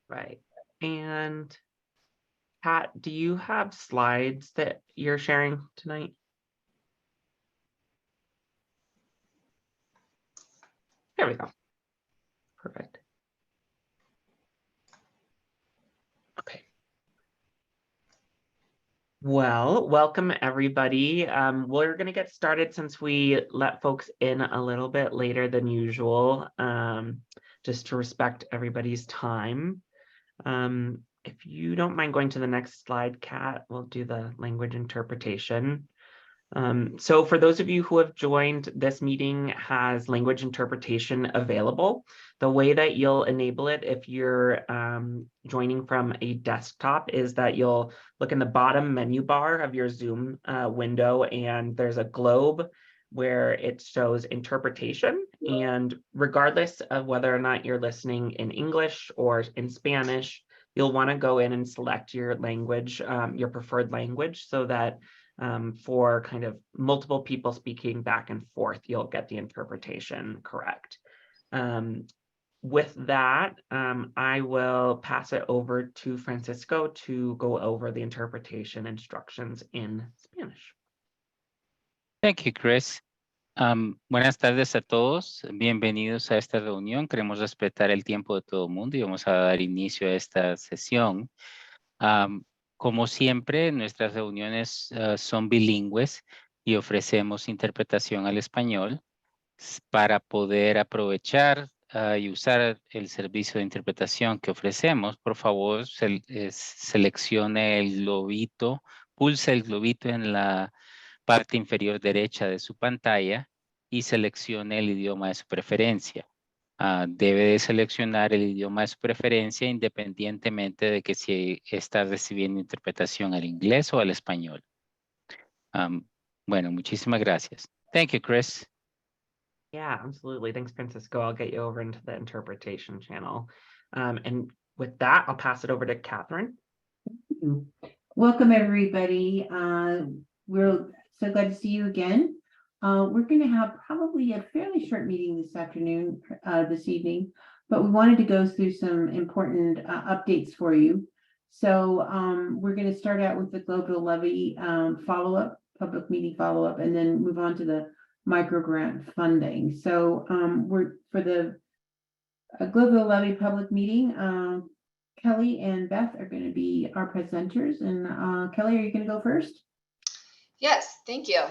Right. And Pat, do you have slides that you're sharing tonight? There we go. Perfect. Okay. Well, welcome everybody. We're going to get started since we let folks in a little bit later than usual, just to respect everybody's time. If you don't mind going to the next slide, Kat, we'll do the language interpretation. So for those of you who have joined, this meeting has language interpretation available. The way that you'll enable it if you're joining from a desktop is that you'll look in the bottom menu bar of your Zoom window, and there's a globe where it shows interpretation. And regardless of whether or not you're listening in English or in Spanish, you'll want to go in and select your language, your preferred language, so that for kind of multiple people speaking back and forth, you'll get the interpretation correct. With that, I will pass it over to Francisco to go over the interpretation instructions in Spanish. Thank you, Chris. Buenas tardes a todos. Bienvenidos a esta reunión. Queremos respetar el tiempo de todo el mundo y vamos a dar inicio a esta sesión. Como siempre, nuestras reuniones son bilingües y ofrecemos interpretación al español. Para poder aprovechar y usar el servicio de interpretación que ofrecemos, por favor, seleccione el globito, pulse el globito en la parte inferior derecha de su pantalla y seleccione el idioma de su preferencia. Debe de seleccionar el idioma de su preferencia independientemente de que si está recibiendo interpretación al inglés o al español. Bueno, muchísimas gracias. Thank you, Chris. Yeah, absolutely. Thanks, Francisco. I'll get you over into the interpretation channel. And with that, I'll pass it over to Catherine. Welcome, everybody. We're so glad to see you again. We're going to have probably a fairly short meeting this evening, but we wanted to go through some important updates for you. So we're going to start out with the global levy follow-up, public meeting follow-up, and then move on to the micro grant funding. So we're for the global levy public meeting. Kelly and Beth are going to be our presenters. And Kelly, are you going to go first? Yes, thank you.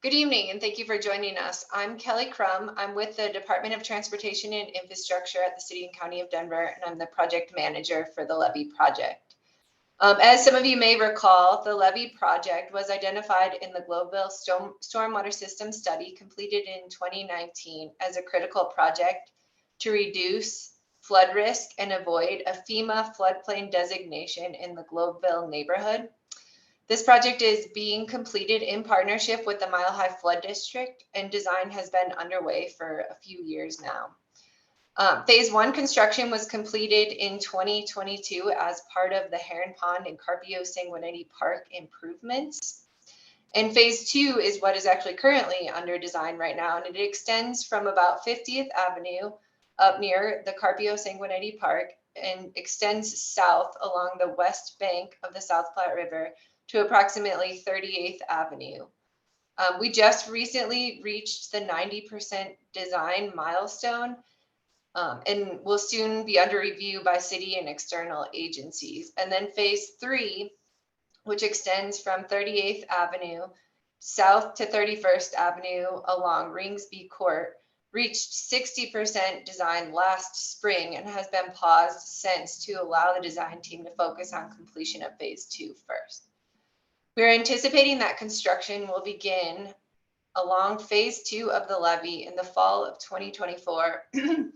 Good evening, and thank you for joining us. I'm Kelly Crum. I'm with the Department of Transportation and Infrastructure at the City and County of Denver, and I'm the project manager for the levy project. As some of you may recall, the levy project was identified in the Global Stormwater System Study completed in 2019 as a critical project to reduce flood risk and avoid a FEMA floodplain designation in the Globeville neighborhood. This project is being completed in partnership with the Mile High Flood District, and design has been underway for a few years now. Phase 1 construction was completed in 2022 as part of the Heron Pond and Carpio Sanguinetti Park improvements. And phase 2 is what is actually currently under design right now, and it extends from about 50th Avenue up near the Carpio Sanguinetti Park and extends south along the west bank of the South Platte River to approximately 38th Avenue. We just recently reached the 90% design milestone, and will soon be under review by city and external agencies. And then phase 3, which extends from 38th Avenue south to 31st Avenue along Ringsby Court, reached 60% design last spring and has been paused since to allow the design team to focus on completion of phase 2 first. We're anticipating that construction will begin along phase 2 of the levee in the fall of 2024 and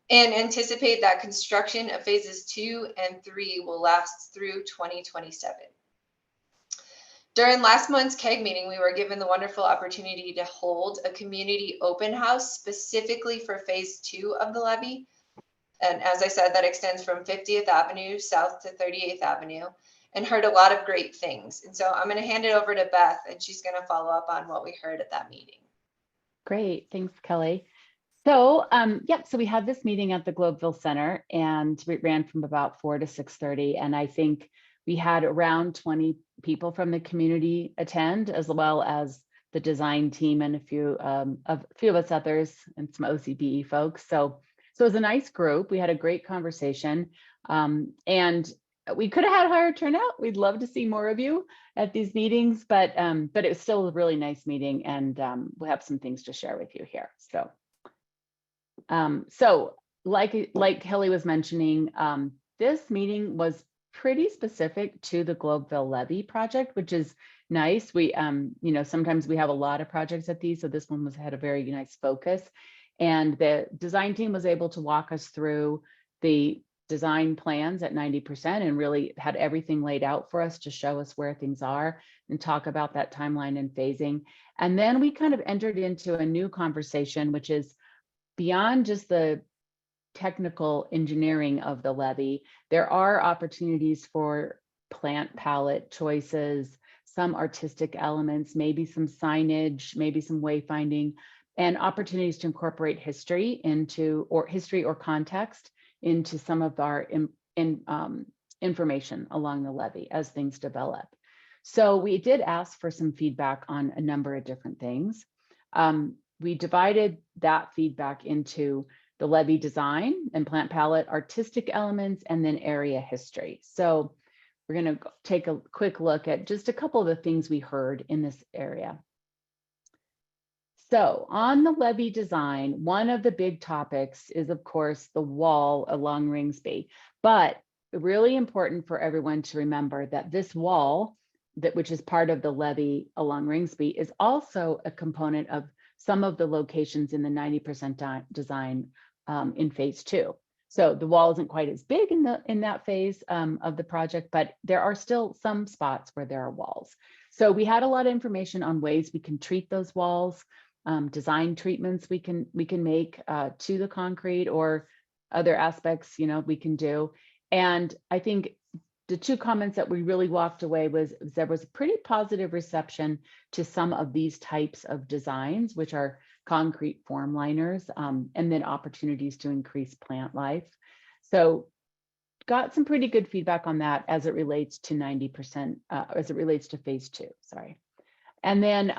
anticipate that construction of phases 2 and 3 will last through 2027. During last month's CAG meeting, we were given the wonderful opportunity to hold a community open house specifically for phase 2 of the levee. And as I said, that extends from 50th Avenue south to 38th Avenue, and heard a lot of great things. And so I'm going to hand it over to Beth, and she's going to follow up on what we heard at that meeting. Great, thanks, Kelly. So, so we had this meeting at the Globeville Center, and it ran from about 4 to 6:30. And I think we had around 20 people from the community attend, as well as the design team and a few of us others and some OCBE folks. So it was a nice group. We had a great conversation, and we could have had a higher turnout. We'd love to see more of you at these meetings, but it was still a really nice meeting, and we'll have some things to share with you here. So like Kelly was mentioning, this meeting was pretty specific to the Globeville Levee project, which is nice. We, sometimes we have a lot of projects at these, so this one had a very nice focus. And the design team was able to walk us through the design plans at 90% and really had everything laid out for us to show us where things are and talk about that timeline and phasing. And then we kind of entered into a new conversation, which is beyond just the technical engineering of the levee. There are opportunities for plant palette choices, some artistic elements, maybe some signage, maybe some wayfinding, and opportunities to incorporate history or context into some of our information along the levee as things develop. So we did ask for some feedback on a number of different things. We divided that feedback into the levee design and plant palette, artistic elements, and then area history. So we're going to take a quick look at just a couple of the things we heard in this area. So on the levee design, one of the big topics is, of course, the wall along Ringsby. But really important for everyone to remember that this wall, which is part of the levee along Ringsby, is also a component of some of the locations in the 90% design in phase 2. So the wall isn't quite as big in that phase of the project, but there are still some spots where there are walls. So we had a lot of information on ways we can treat those walls, design treatments we can make to the concrete or other aspects we can do. And I think the two comments that we really walked away was there was a pretty positive reception to some of these types of designs, which are concrete form liners, and then opportunities to increase plant life. So got some pretty good feedback on that as it relates to 90%, as it relates to phase 2, sorry. And then,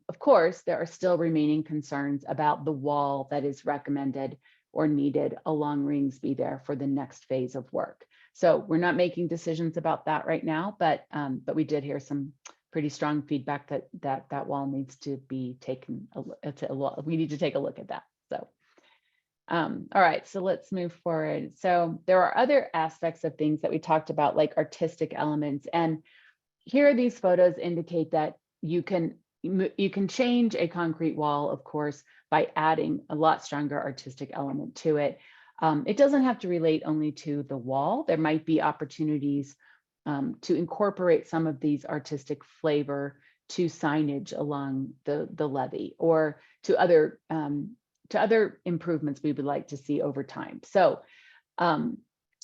of course, there are still remaining concerns about the wall that is recommended or needed along Ringsby there for the next phase of work. So we're not making decisions about that right now, but we did hear some pretty strong feedback that wall needs to be taken. We need to take a look at that. So, all right, so let's move forward. So there are other aspects of things that we talked about, like artistic elements, and here these photos indicate that you can change a concrete wall, of course, by adding a lot stronger artistic element to it. It doesn't have to relate only to the wall. There might be opportunities to incorporate some of these artistic flavor to signage along the levee or to other improvements we would like to see over time. So the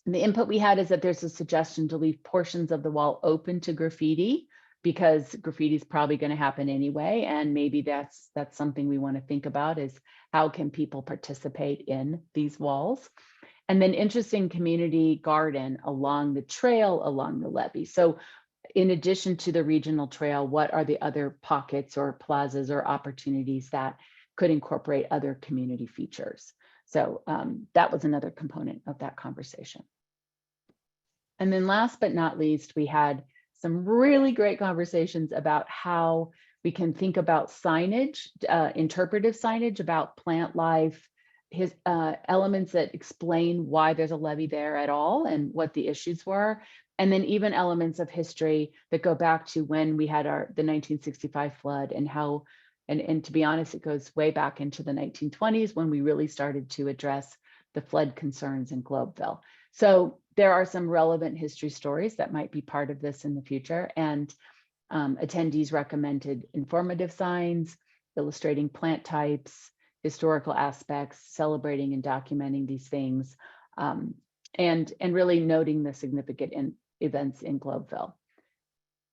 input we had is that there's a suggestion to leave portions of the wall open to graffiti, because graffiti is probably going to happen anyway. And maybe that's something we want to think about, is how can people participate in these walls? And then interesting community garden along the trail along the levee. So in addition to the regional trail, what are the other pockets or plazas or opportunities that could incorporate other community features? So that was another component of that conversation. And then last but not least, we had some really great conversations about how we can think about signage, interpretive signage about plant life, elements that explain why there's a levee there at all and what the issues were, and then even elements of history that go back to when we had the 1965 flood and how, and to be honest, it goes way back into the 1920s when we really started to address the flood concerns in Globeville. So there are some relevant history stories that might be part of this in the future, and attendees recommended informative signs, illustrating plant types, historical aspects, celebrating and documenting these things, and really noting the significant events in Globeville.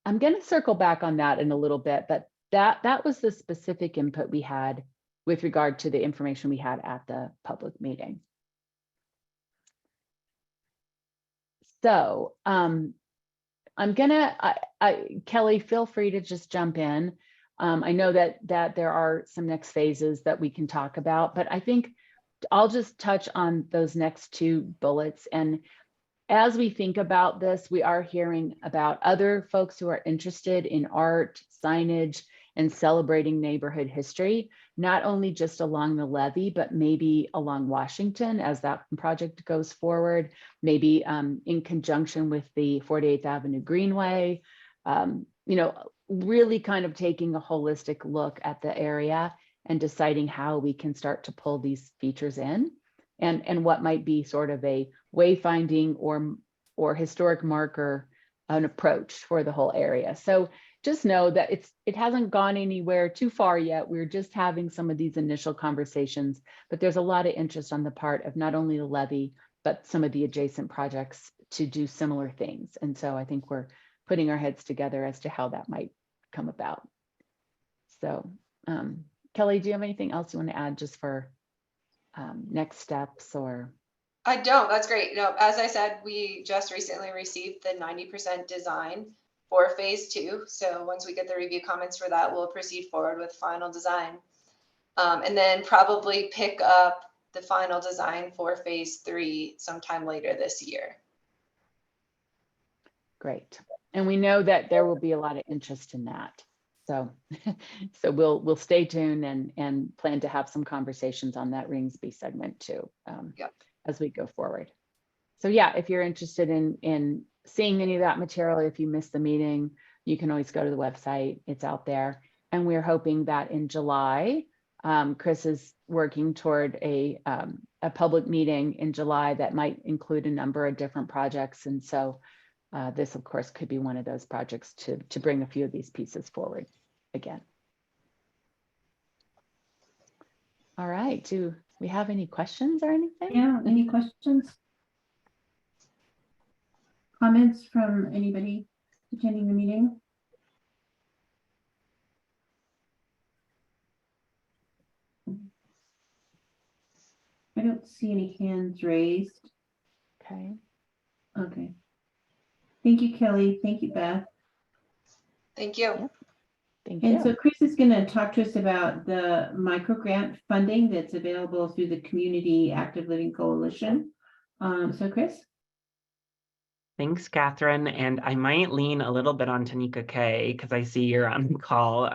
I'm going to circle back on that in a little bit, but that was the specific input we had with regard to the information we had at the public meeting. So I'm gonna, Kelly, feel free to just jump in. I know that there are some next phases that we can talk about, but I think I'll just touch on those next two bullets. And as we think about this, we are hearing about other folks who are interested in art, signage, and celebrating neighborhood history, not only just along the levee, but maybe along Washington as that project goes forward, maybe in conjunction with the 48th Avenue Greenway, really kind of taking a holistic look at the area and deciding how we can start to pull these features in, and what might be sort of a wayfinding or historic marker, an approach for the whole area. So just know that it hasn't gone anywhere too far yet. We're just having some of these initial conversations, but there's a lot of interest on the part of not only the levee, but some of the adjacent projects to do similar things. And so I think we're putting our heads together as to how that might come about. So Kelly, do you have anything else you want to add just for next steps or? I don't. That's great. No, as I said, we just recently received the 90% design for phase 2. So once we get the review comments for that, we'll proceed forward with final design. And then probably pick up the final design for phase 3 sometime later this year. Great. And we know that there will be a lot of interest in that. So, so we'll stay tuned and plan to have some conversations on that Ringsby segment too, as we go forward. So yeah, if you're interested in seeing any of that material, if you missed the meeting, you can always go to the website. It's out there. And we're hoping that in July, Chris is working toward a public meeting in July that might include a number of different projects. And so this, of course, could be one of those projects to bring a few of these pieces forward again. All right. Do we have any questions or anything? Yeah, any questions? Comments from anybody attending the meeting? I don't see any hands raised. Okay. Okay. Thank you, Kelly. Thank you, Beth. Thank you. Yep. Thank And you. so Chris is going to talk to us about the micro grant funding that's available through the Community Active Living Coalition. So Chris? Thanks, Catherine. And I might lean a little bit on Tanika K because I see you're on the call.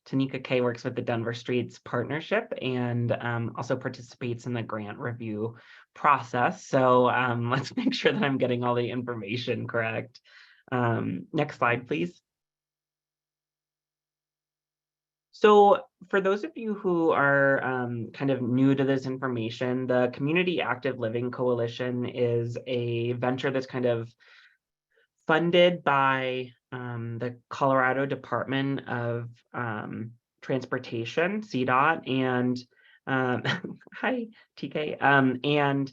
Tanika K works with the Denver Streets Partnership and also participates in the grant review process. So let's make sure that I'm getting all the information correct. Next slide, please. So for those of you who are kind of new to this information, the Community Active Living Coalition is a venture that's kind of funded by the Colorado Department of Transportation, CDOT, and hi, TK. And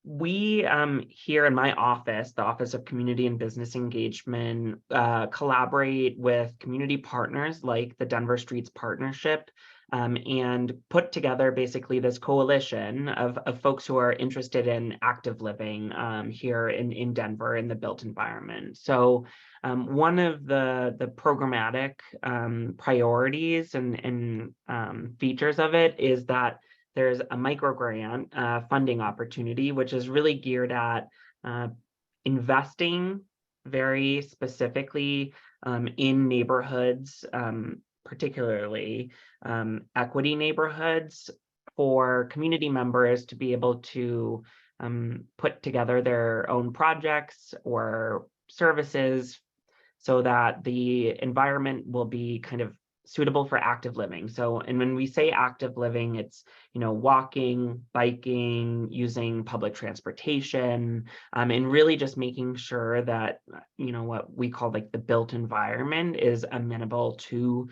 we here in my office, the Office of Community and Business Engagement, collaborate with community partners like the Denver Streets Partnership and put together basically this coalition of folks who are interested in active living here in Denver in the built environment. So one of the programmatic priorities and features of it is that there's a micro grant funding opportunity, which is really geared at investing very specifically in neighborhoods, particularly equity neighborhoods, for community members to be able to put together their own projects or services so that the environment will be kind of suitable for active living. So, and when we say active living, it's, walking, biking, using public transportation, and really just making sure that, what we call like the built environment is amenable to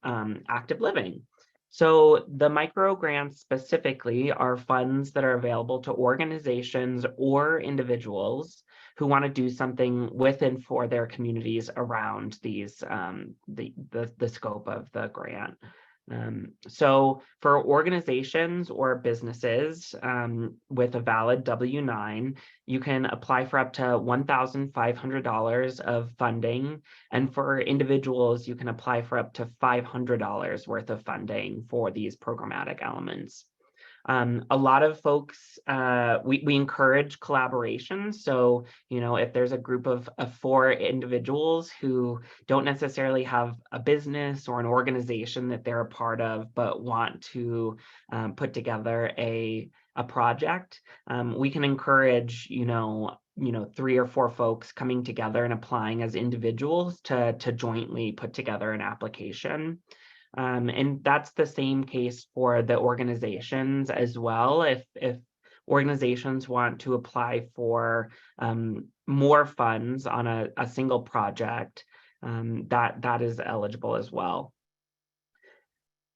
active living. So the micro grants specifically are funds that are available to organizations or individuals who want to do something with and for their communities around these the scope of the grant. So for organizations or businesses with a valid W-9, you can apply for up to $1,500 of funding. And for individuals, you can apply for up to $500 worth of funding for these programmatic elements. A lot of folks, we encourage collaboration. So, if there's a group of 4 individuals who don't necessarily have a business or an organization that they're a part of, but want to put together a project, we can encourage, 3 or 4 folks coming together and applying as individuals to jointly put together an application. And that's the same case for the organizations as well. If organizations want to apply for more funds on a single project, that is eligible as well.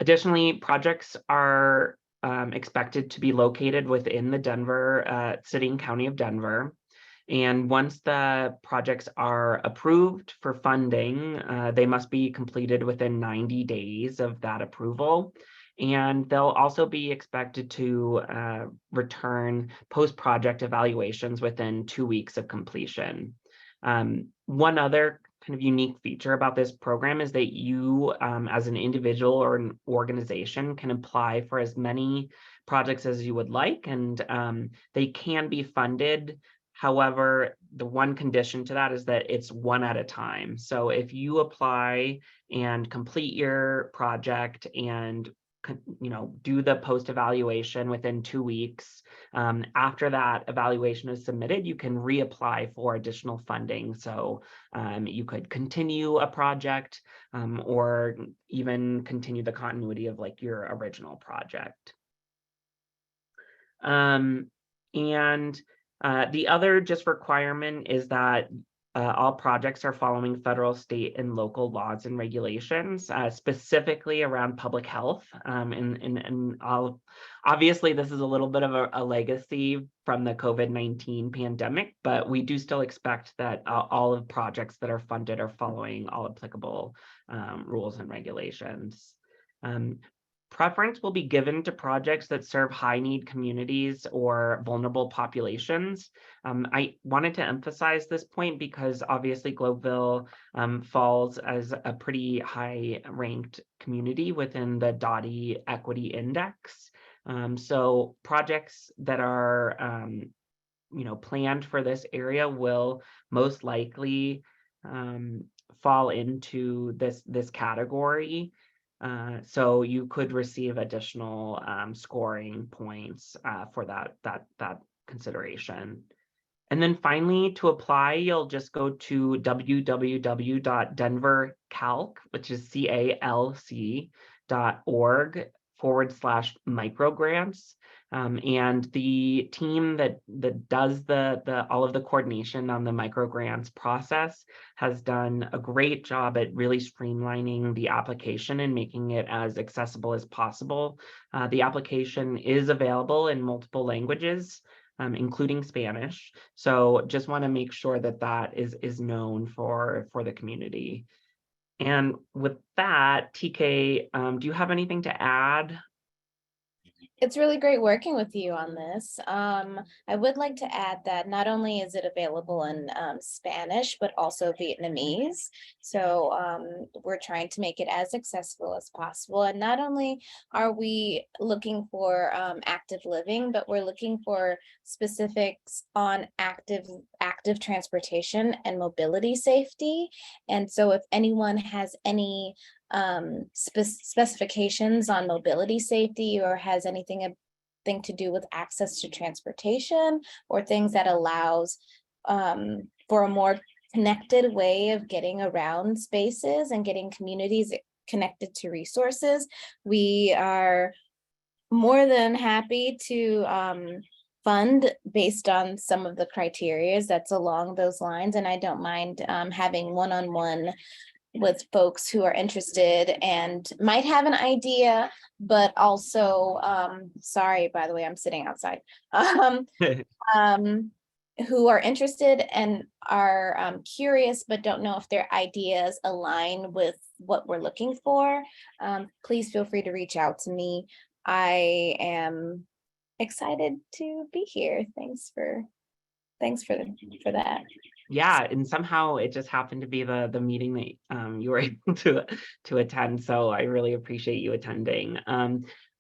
Additionally, projects are expected to be located within the Denver, City and County of Denver. And once the projects are approved for funding, they must be completed within 90 days of that approval. And they'll also be expected to return post-project evaluations within 2 weeks of completion. One other kind of unique feature about this program is that you, as an individual or an organization, can apply for as many projects as you would like, and they can be funded. However, the one condition to that is that it's one at a time. So if you apply and complete your project and do the post evaluation within 2 weeks, after that evaluation is submitted, you can reapply for additional funding. So you could continue a project or even continue the continuity of like your original project. The other just requirement is that all projects are following federal, state, and local laws and regulations, specifically around public health. And obviously, this is a little bit of a legacy from the COVID-19 pandemic, but we do still expect that all of projects that are funded are following all applicable rules and regulations. Preference will be given to projects that serve high-need communities or vulnerable populations. I wanted to emphasize this point because obviously Globeville falls as a pretty high-ranked community within the Dottie Equity Index. So projects that are planned for this area will most likely fall into this category. So you could receive additional scoring points for that consideration. And then finally, to apply, you'll just go to www.denvercalc, which is calc.org/microgrants. And the team that does all of the coordination on the microgrants process has done a great job at really streamlining the application and making it as accessible as possible. The application is available in multiple languages, including Spanish. So just want to make sure that that is known for the community. And with that, TK, do you have anything to add? It's really great working with you on this. I would like to add that not only is it available in Spanish, but also Vietnamese. So we're trying to make it as accessible as possible. And not only are we looking for active living, but we're looking for specifics on active transportation and mobility safety. And so if anyone has any specifications on mobility safety or has anything to do with access to transportation or things that allows for a more connected way of getting around spaces and getting communities connected to resources, we are more than happy to fund based on some of the criteria that's along those lines. And I don't mind having one-on-one with folks who are interested and might have an idea, but also, sorry, by the way, I'm sitting outside. who are interested and are curious but don't know if their ideas align with what we're looking for, please feel free to reach out to me. I am excited to be here. Thanks for that. Yeah, and somehow it just happened to be the meeting that you were able to attend. So I really appreciate you attending.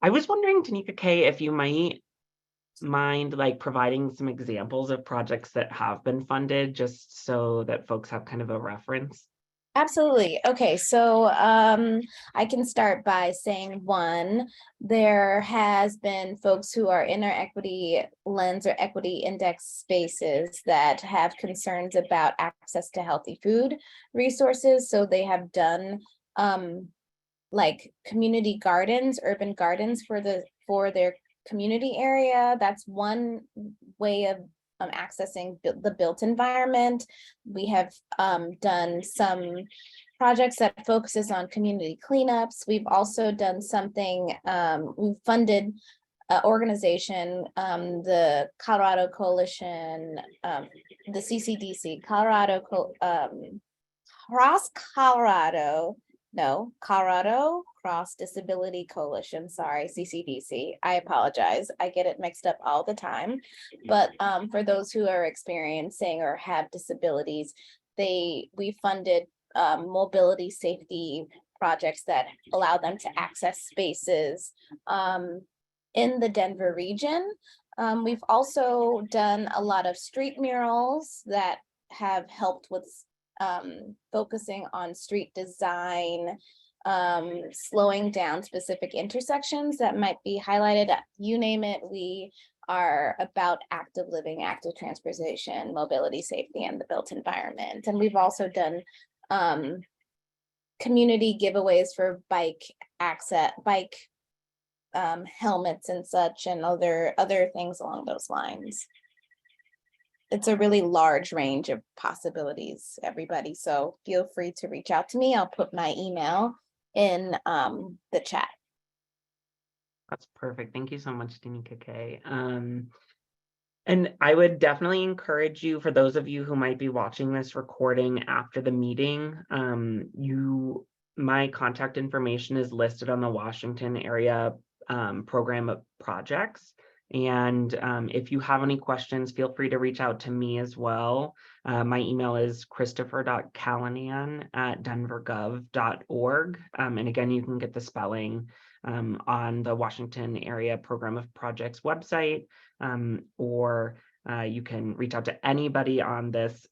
I was wondering, Tanika K, if you might mind like providing some examples of projects that have been funded, just so that folks have kind of a reference. Absolutely. Okay, so I can start by saying one, there has been folks who are in our equity lens or equity index spaces that have concerns about access to healthy food resources. So they have done like community gardens, urban gardens for their community area. That's one way of accessing the built environment. We have done some projects that focuses on community cleanups. We've also done something, we've funded an organization, the Colorado Coalition, the CCDC, Colorado Cross Disability Coalition, sorry, CCDC. I apologize. I get it mixed up all the time. But for those who are experiencing or have disabilities, we funded mobility safety projects that allow them to access spaces in the Denver region. We've also done a lot of street murals that have helped with focusing on street design, slowing down specific intersections that might be highlighted. You name it, we are about active living, active transportation, mobility safety, and the built environment. And we've also done community giveaways for bike access, helmets and such, and other things along those lines. It's a really large range of possibilities, everybody. So feel free to reach out to me. I'll put my email in the chat. That's perfect. Thank you so much, Tanika K. And I would definitely encourage you, for those of you who might be watching this recording after the meeting, my contact information is listed on the Washington area program of projects. And if you have any questions, feel free to reach out to me as well. My email is christopher.callanan@denvergov.org. And again, you can get the spelling on the Washington Area Program of Projects website, or you can reach out to anybody on this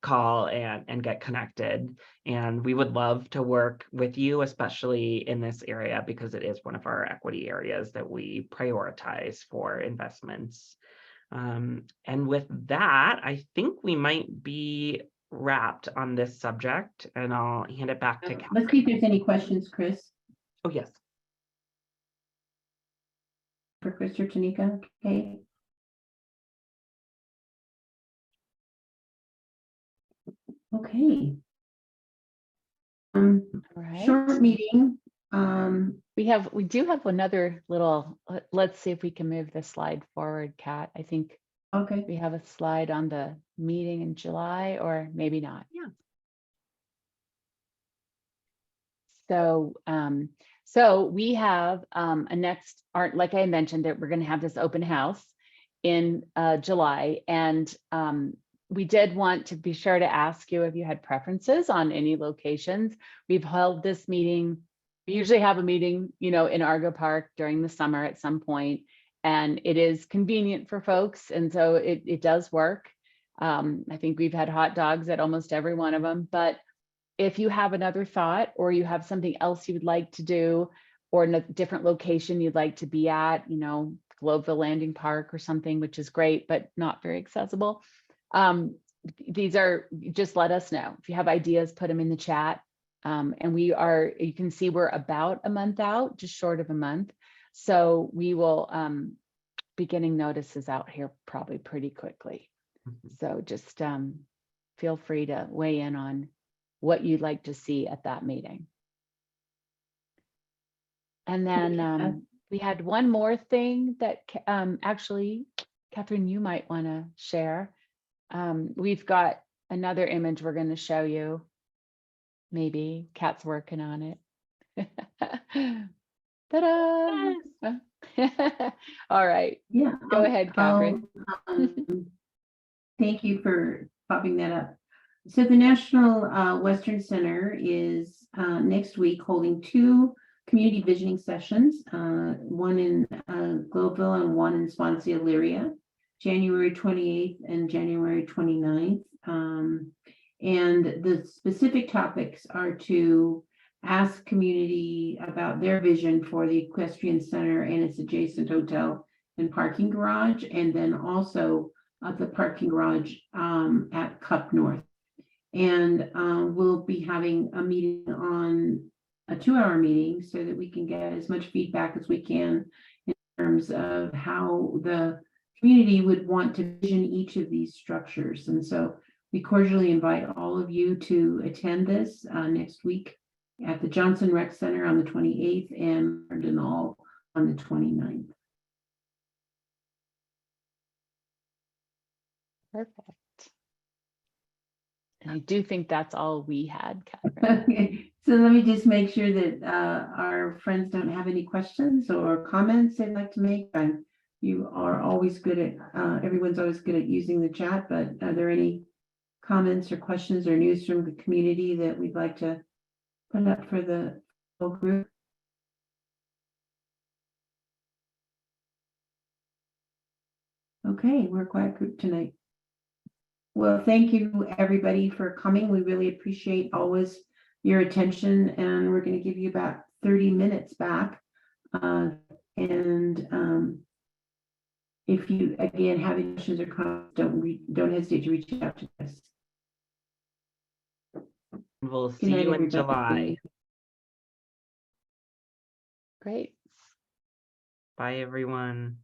call and get connected. And we would love to work with you, especially in this area, because it is one of our equity areas that we prioritize for investments. And with that, I think we might be wrapped on this subject, and I'll hand it back to Kat. Let's see if there's any questions, Chris, Oh, yes. for Chris or Tanika. Okay. Okay. All right. Short meeting. We do have another little, let's see if we can move the slide forward, Kat. I think Okay. we have a slide on the meeting in July, or maybe not. Yeah. So we have a next art, like I mentioned, that we're going to have this open house in July, and we did want to be sure to ask you if you had preferences on any locations. We've held this meeting. We usually have a meeting, in Argo Park during the summer at some point, and it is convenient for folks, and so it does work. I think we've had hot dogs at almost every one of them, but if you have another thought, or you have something else you would like to do, or in a different location you'd like to be at, Globeville Landing Park or something, which is great, but not very accessible. These are, just let us know. If you have ideas, put them in the chat. And you can see we're about a month out, just short of a month. So we will be getting notices out here probably pretty quickly. So just feel free to weigh in on what you'd like to see at that meeting. And then we had one more thing that actually Catherine, you might want to share. We've got another image we're going to show you. Maybe Kat's working on it. Ta-da! All right, Yeah. go ahead, Catherine. Thank you for popping that up. So the National Western Center is next week holding 2 community visioning sessions, one in Globeville and one in Swansea, Elyria, January 28th and January 29th. And the specific topics are to ask community about their vision for the equestrian center and its adjacent hotel and parking garage, and then also the parking garage at Cup North. And we'll be having a meeting on a 2-hour meeting so that we can get as much feedback as we can in terms of how the community would want to vision each of these structures. And so we cordially invite all of you to attend this next week at the Johnson Rec Center on the 28th and Cardinal on the 29th. Perfect. And I do think that's all we had, Catherine. Okay, so let me just make sure that our friends don't have any questions or comments they'd like to make. And you are always good at, everyone's always good at using the chat, but are there any comments or questions or news from the community that we'd like to put up for the whole group? Okay, we're a quiet group tonight. Well, thank you everybody for coming. We really appreciate always your attention, and we're going to give you about 30 minutes back. If you again have any questions or comments, don't hesitate to reach out to us. We'll Good see night, you in everybody. July. Great. Bye, everyone.